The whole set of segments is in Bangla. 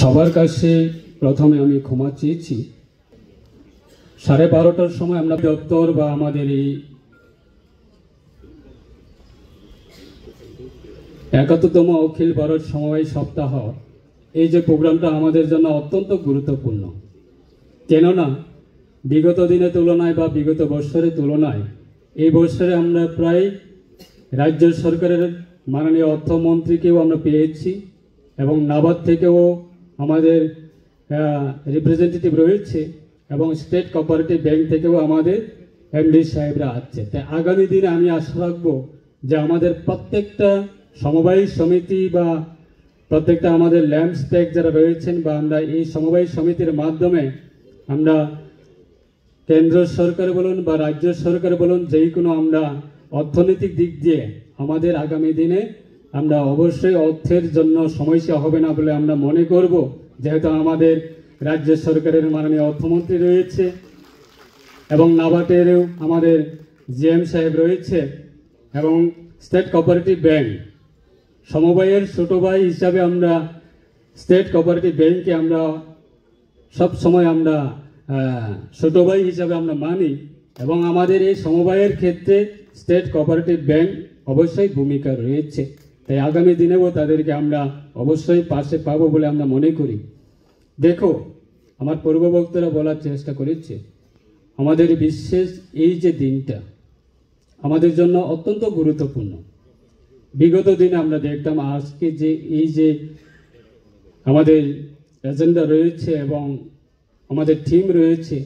সবার কাছে প্রথমে আমি ক্ষমা চেয়েছি। 12:30টার সময় আমরা দপ্তর বা আমাদের এই 71তম অখিল ভারত সমবায় সপ্তাহ এই যে প্রোগ্রামটা আমাদের জন্য অত্যন্ত গুরুত্বপূর্ণ। কেননা বিগত দিনের তুলনায় বা বিগত বৎসরের তুলনায় এই বৎসরে আমরা প্রায় রাজ্য সরকারের মাননীয় অর্থমন্ত্রীকেও আমরা পেয়েছি এবং নাবার্ড থেকেও আমাদের রিপ্রেজেন্টেটিভ রয়েছে এবং স্টেট কোঅপারেটিভ ব্যাংক থেকেও আমাদের এমডি সাহেবরা আছে। তাই আগামী দিনে আমি আশা রাখবো যে আমাদের প্রত্যেকটা সমবায় সমিতি বা প্রত্যেকটা আমাদের ল্যাম্পস্টেক যারা রয়েছেন বা আমরা এই সমবায় সমিতির মাধ্যমে আমরা কেন্দ্র সরকার বলুন বা রাজ্য সরকার বলুন যেই কোনো আমরা অর্থনৈতিক দিক দিয়ে আমাদের আগামী দিনে আমরা অবশ্যই অর্থের জন্য সমস্যা হবে না বলে আমরা মনে করব, যেহেতু আমাদের রাজ্য সরকারের মাননীয় অর্থমন্ত্রী রয়েছে এবং নাবার্ডেরও আমাদের জিএম সাহেব রয়েছে এবং স্টেট কোঅপারেটিভ ব্যাংক সমবায়ের ছোট ভাই হিসাবে আমরা স্টেট কোঅপারেটিভ ব্যাংককে আমরা সব সময় আমরা ছোট ভাই হিসাবে আমরা মানি এবং আমাদের এই সমবায়ের ক্ষেত্রে স্টেট কোঅপারেটিভ ব্যাংক অবশ্যই ভূমিকা রয়েছে। তাই আগামী দিনেও তাদেরকে আমরা অবশ্যই পাশে পাবো বলে আমরা মনে করি। দেখো, আমার পূর্ববক্তারা বলার চেষ্টা করেছে আমাদের বিশেষ এই যে দিনটা আমাদের জন্য অত্যন্ত গুরুত্বপূর্ণ। বিগত দিনে আমরা দেখতাম আজকে যে এই যে আমাদের এজেন্ডা রয়েছে এবং আমাদের থিম রয়েছে,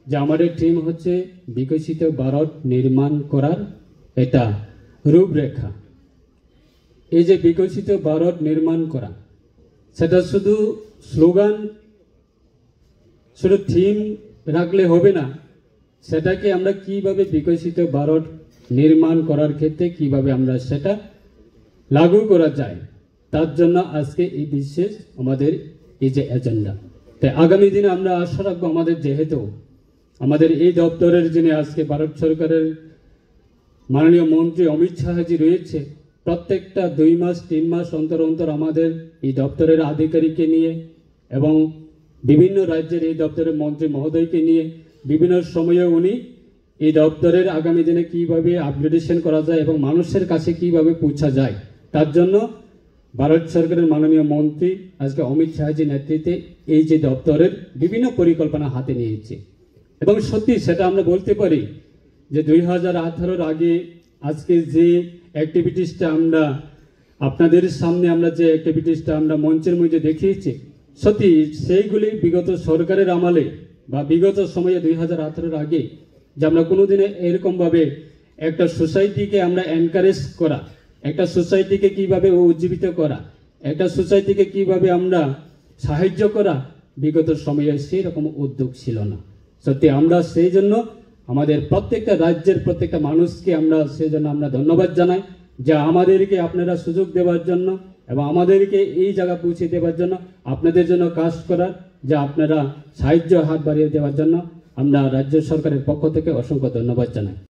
যে আমাদের থিম হচ্ছে বিকশিত ভারত নির্মাণ করার এটা রূপরেখা। এই যে বিকশিত ভারত নির্মাণ করা সেটা শুধু স্লোগান, শুধু থিম রাখলে হবে না, সেটাকে আমরা কিভাবে বিকশিত ভারত নির্মাণ করার ক্ষেত্রে কিভাবে আমরা সেটা লাগু করা যায়, তার জন্য আজকে এই বিশেষ আমাদের এই যে এজেন্ডা। তাই আগামী দিনে আমরা আশা রাখবো আমাদের যেহেতু আমাদের এই দপ্তরের যিনি আজকে ভারত সরকারের মাননীয় মন্ত্রী অমিত শাহজি রয়েছে, প্রত্যেকটা 2 মাস 3 মাস অন্তর অন্তর আমাদের এই দপ্তরের আধিকারিককে নিয়ে এবং বিভিন্ন রাজ্যের এই দপ্তরের মন্ত্রী মহোদয়কে নিয়ে বিভিন্ন সময়ে উনি এই দপ্তরের আগামী দিনে কিভাবে আপগ্রেডেশন করা যায় এবং মানুষের কাছে কিভাবে পৌঁছা যায়, তার জন্য ভারত সরকারের মাননীয় মন্ত্রী আজকে অমিত শাহজির নেতৃত্বে এই যে দপ্তরের বিভিন্ন পরিকল্পনা হাতে নিয়েছে। এবং সত্যি সেটা আমরা বলতে পারি যে 2018-র আগে আজকে যে অ্যাক্টিভিটিসটা আমরা আপনাদের সামনে আমরা যে অ্যাক্টিভিটিসটা আমরা মঞ্চের মধ্যে দেখিয়েছি, সত্যি সেইগুলি বিগত সরকারের আমলে বা বিগত সময়ে 2018-র আগে যে আমরা কোনোদিনে এরকমভাবে একটা সোসাইটিকে আমরা এনকারেজ করা, একটা সোসাইটিকে কিভাবে উজ্জীবিত করা, একটা সোসাইটিকে কিভাবে আমরা সাহায্য করা, বিগত সময়ে সেই রকম উদ্যোগ ছিল না। সত্যি আমরা সেই জন্য আমাদের প্রত্যেকটা রাজ্যের প্রত্যেকটা মানুষকে আমরা সেই জন্য আমরা ধন্যবাদ জানাই যে আমাদেরকে আপনারা সুযোগ দেওয়ার জন্য এবং আমাদেরকে এই জায়গা পৌঁছে দেওয়ার জন্য, আপনাদের জন্য কাজ করার, যে আপনারা সাহায্য হাত বাড়িয়ে দেওয়ার জন্য আমরা রাজ্য সরকারের পক্ষ থেকে অসংখ্য ধন্যবাদ জানাই।